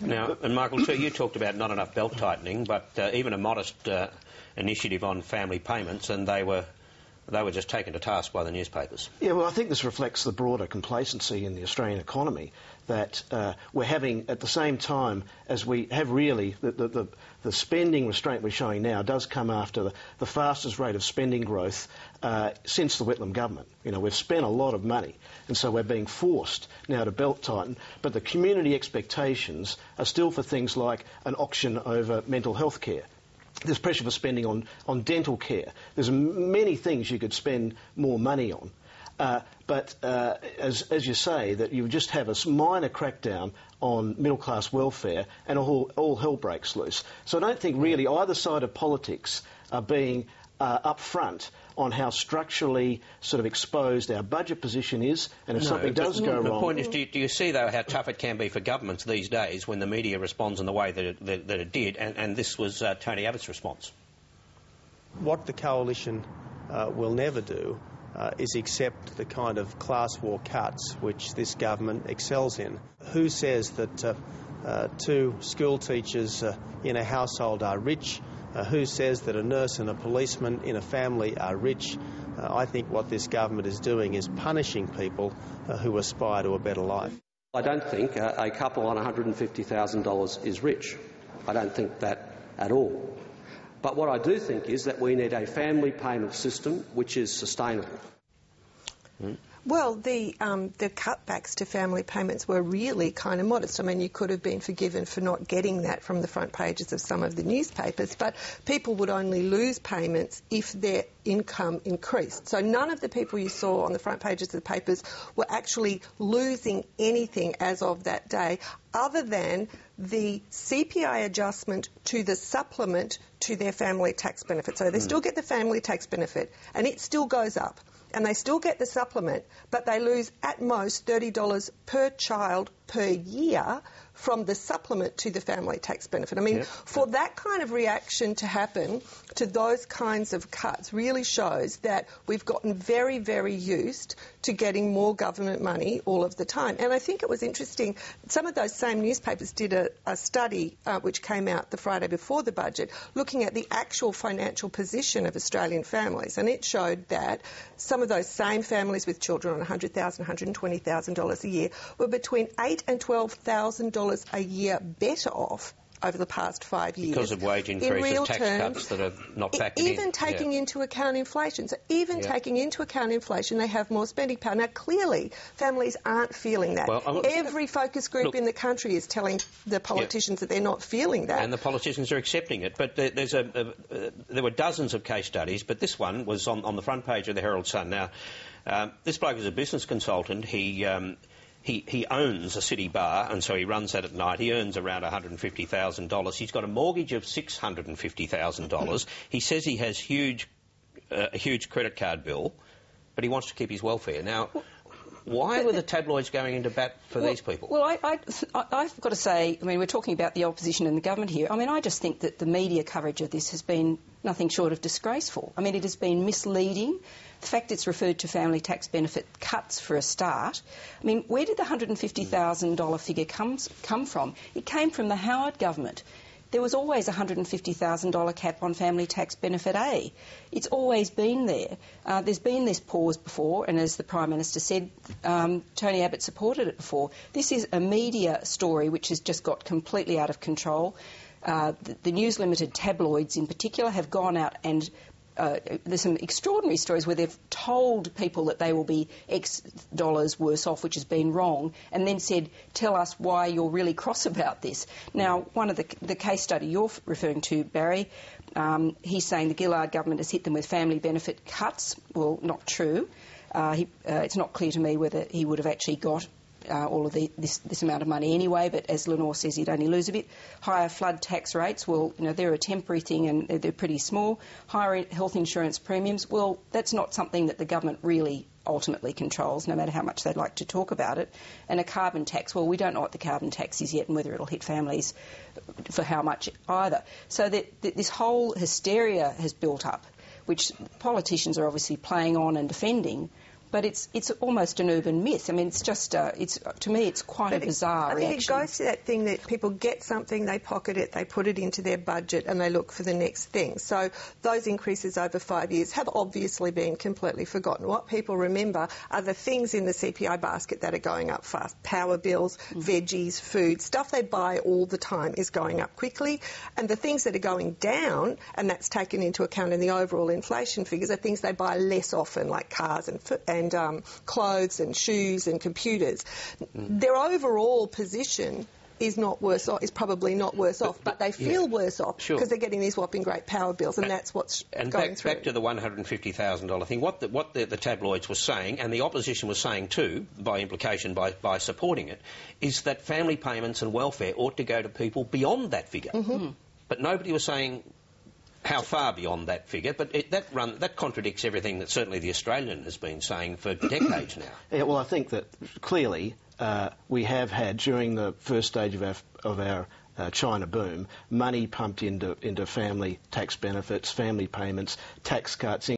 Now, and Michael, too, you talked about not enough belt tightening, but even a modest initiative on family payments, and they were just taken to task by the newspapers. Yeah, well, I think this reflects the broader complacency in the Australian economy, that we're having, at the same time as we have really, the spending restraint we're showing now does come after the fastest rate of spending growth since the Whitlam government. You know, we've spent a lot of money, and so we're being forced now to belt tighten, but the community expectations are still for things like an auction over mental health care. There's pressure for spending on dental care. There's many things you could spend more money on. But as you say, that you just have a minor crackdown on middle-class welfare and all hell breaks loose. So I don't think really either side of politics are being upfront on how structurally sort of exposed our budget position is, and if something does go wrong... The point is, do you see, though, how tough it can be for governments these days when the media responds in the way that it did, and this was Tony Abbott's response? What the Coalition will never do is accept the kind of class war cuts which this government excels in. Who says that two school teachers in a household are rich? Who says that a nurse and a policeman in a family are rich? I think what this government is doing is punishing people who aspire to a better life. I don't think a couple on $150,000 is rich. I don't think that at all. But what I do think is that we need a family payment system which is sustainable. Well, the cutbacks to family payments were really kind of modest. I mean, you could have been forgiven for not getting that from the front pages of some of the newspapers, but people would only lose payments if their income increased. So none of the people you saw on the front pages of the papers were actually losing anything as of that day, other than the CPI adjustment to the supplement to their family tax benefit. So they still get the family tax benefit, and it still goes up. And they still get the supplement, but they lose at most $30 per child per year from the supplement to the family tax benefit. I mean, for that kind of reaction to happen to those kinds of cuts really shows that we've gotten very, very used to getting more government money all of the time. And I think it was interesting, some of those same newspapers did a study which came out the Friday before the budget, looking at the actual financial position of Australian families. And it showed that some of those same families with children on $100,000, $120,000 a year were between $8,000 and $12,000 a year better off over the past 5 years. Because of wage increases, tax cuts that are not factored in. Even taking into account inflation. So even taking into account inflation, they have more spending power. Now, clearly, families aren't feeling that. Well, every focus group in the country is telling the politicians that they're not feeling that. And the politicians are accepting it. But there were dozens of case studies, but this one was on the front page of the Herald Sun. Now, this bloke is a business consultant. He owns a city bar, and so he runs that at night. He earns around $150,000. He's got a mortgage of $650,000. He says he has a huge credit card bill, but he wants to keep his welfare. Now, why were the tabloids going into bat for these people? Well, I've got to say, I mean, we're talking about the opposition and the government here. I mean, I just think that the media coverage of this has been nothing short of disgraceful. I mean, it has been misleading. The fact it's referred to family tax benefit cuts for a start. I mean, where did the $150,000 figure come from? It came from the Howard government. There was always a $150,000 cap on family tax benefit A. It's always been there. There's been this pause before, and as the Prime Minister said, Tony Abbott supported it before. This is a media story which has just got completely out of control. The News Limited tabloids in particular have gone out and there's some extraordinary stories where they've told people that they will be X dollars worse off, which has been wrong, and then said, tell us why you're really cross about this. Now, one of the case study you're referring to, Barry, he's saying the Gillard government has hit them with family benefit cuts. Well, not true. It's not clear to me whether he would have actually got all of this amount of money anyway, but as Lenore says, he'd only lose a bit. Higher flood tax rates, well, you know, they're a temporary thing and they're pretty small. Higher health insurance premiums, well, that's not something that the government really ultimately controls, no matter how much they'd like to talk about it. And a carbon tax, well, we don't know what the carbon tax is yet and whether it'll hit families for how much either. So this whole hysteria has built up, which politicians are obviously playing on and defending. but it's almost an urban myth. I mean, it's just, to me, it's quite a bizarre reaction. I think it goes to that thing that people get something, they pocket it, they put it into their budget and they look for the next thing. So those increases over 5 years have obviously been completely forgotten. What people remember are the things in the CPI basket that are going up fast. Power bills, veggies, food, stuff they buy all the time is going up quickly. And the things that are going down, and that's taken into account in the overall inflation figures, are things they buy less often, like cars and clothes and shoes and computers. Their overall position is not worse off, is probably not worse off, but they feel worse off because they're getting these whopping great power bills, and that's what's going through. Back to the $150,000 thing, what the tabloids were saying, and the opposition was saying too, by implication, by supporting it, is that family payments and welfare ought to go to people beyond that figure. But nobody was saying how far beyond that figure, but that contradicts everything that certainly the Australian has been saying for decades now. Yeah, well, I think that clearly we have had, during the first stage of our China boom, money pumped into family tax benefits, family payments, tax cuts,